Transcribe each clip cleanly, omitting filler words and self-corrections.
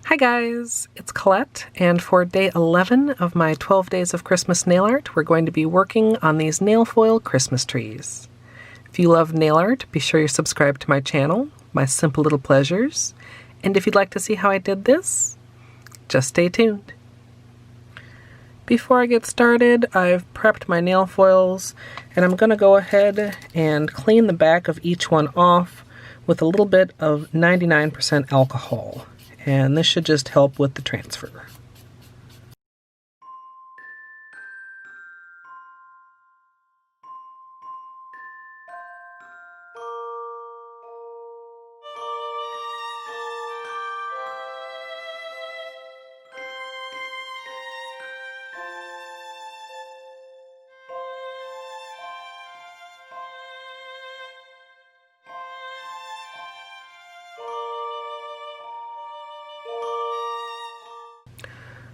Hi guys, it's Colette, and for day 11 of my 12 Days of Christmas nail art, we're going to be working on these nail foil Christmas trees. If you love nail art, be sure you're subscribed to my channel, My Simple Little Pleasures, and if you'd like to see how I did this, just stay tuned. Before I get started, I've prepped my nail foils, and I'm going to go ahead and clean the back of each one off with a little bit of 99% alcohol. And this should just help with the transfer.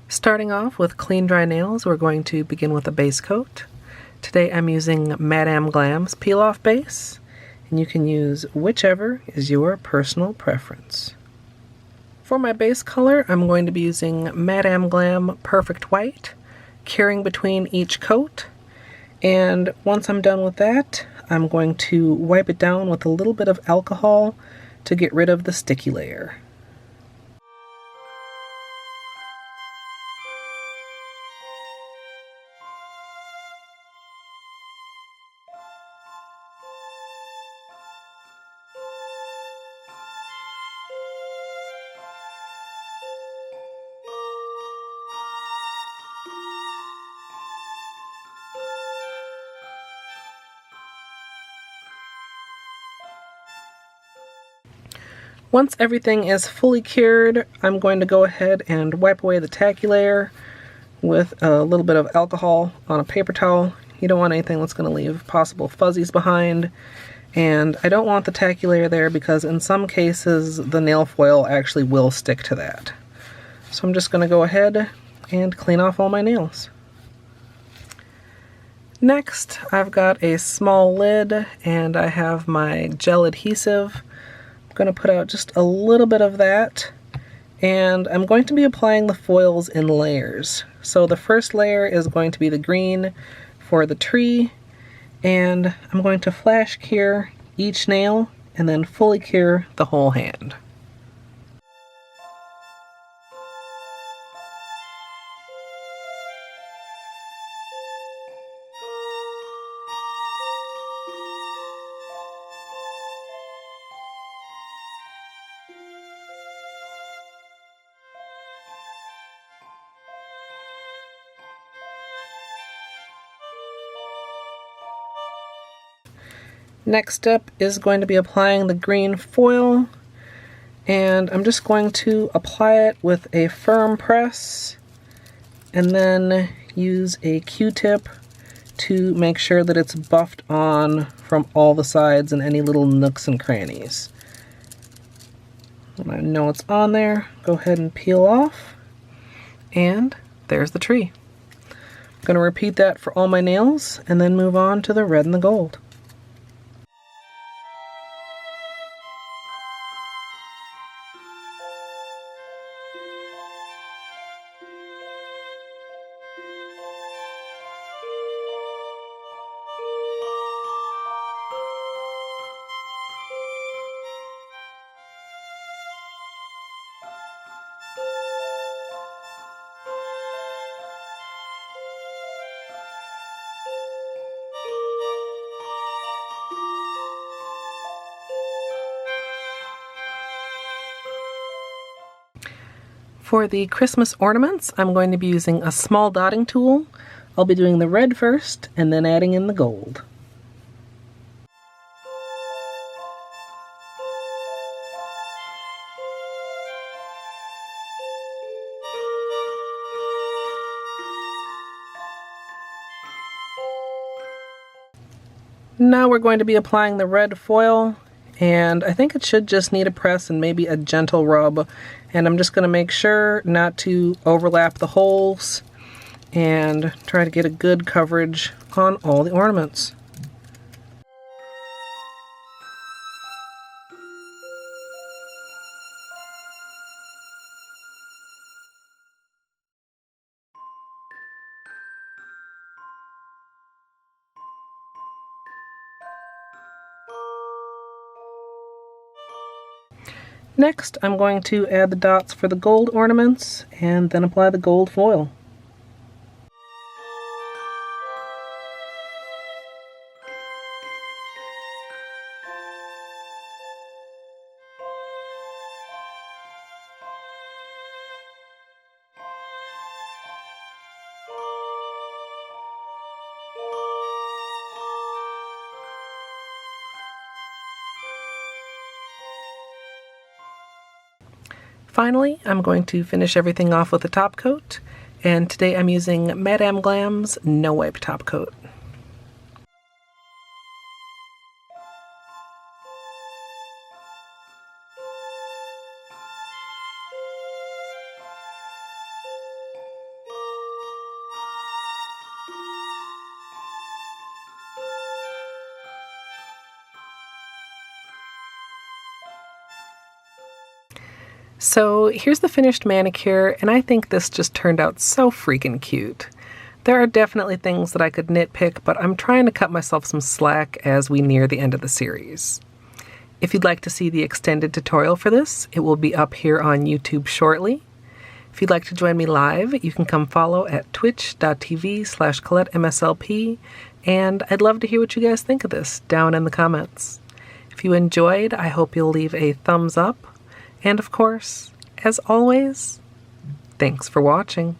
Starting off with clean dry nails, we're going to begin with a base coat. Today I'm using Madame Glam's peel off base, and you can use whichever is your personal preference. For my base color, I'm going to be using Madame Glam Perfect White, carrying between each coat, and once I'm done with that, I'm going to wipe it down with a little bit of alcohol to get rid of the sticky layer. Once everything is fully cured, I'm going to go ahead and wipe away the tacky layer with a little bit of alcohol on a paper towel. You don't want anything that's going to leave possible fuzzies behind. And I don't want the tacky layer there because in some cases the nail foil actually will stick to that. So I'm just going to go ahead and clean off all my nails. Next, I've got a small lid and I have my gel adhesive. I'm going to put out just a little bit of that, and I'm going to be applying the foils in layers. So the first layer is going to be the green for the tree, and I'm going to flash cure each nail and then fully cure the whole hand. Next step is going to be applying the green foil, and I'm just going to apply it with a firm press and then use a Q-tip to make sure that it's buffed on from all the sides and any little nooks and crannies. When I know it's on there, go ahead and peel off, and there's the tree. I'm going to repeat that for all my nails and then move on to the red and the gold. For the Christmas ornaments, I'm going to be using a small dotting tool. I'll be doing the red first and then adding in the gold. Now we're going to be applying the red foil, and I think it should just need a press and maybe a gentle rub. And I'm just going to make sure not to overlap the holes and try to get a good coverage on all the ornaments. Next, I'm going to add the dots for the gold ornaments and then apply the gold foil. Finally, I'm going to finish everything off with a top coat, and today I'm using Madame Glam's No Wipe top coat. So here's the finished manicure, and I think this just turned out so freaking cute. There are definitely things that I could nitpick, but I'm trying to cut myself some slack as we near the end of the series. If you'd like to see the extended tutorial for this, it will be up here on YouTube shortly. If you'd like to join me live, you can come follow at twitch.tv/ColetteMSLP, and I'd love to hear what you guys think of this down in the comments. If you enjoyed, I hope you'll leave a thumbs up. And of course, as always, thanks for watching.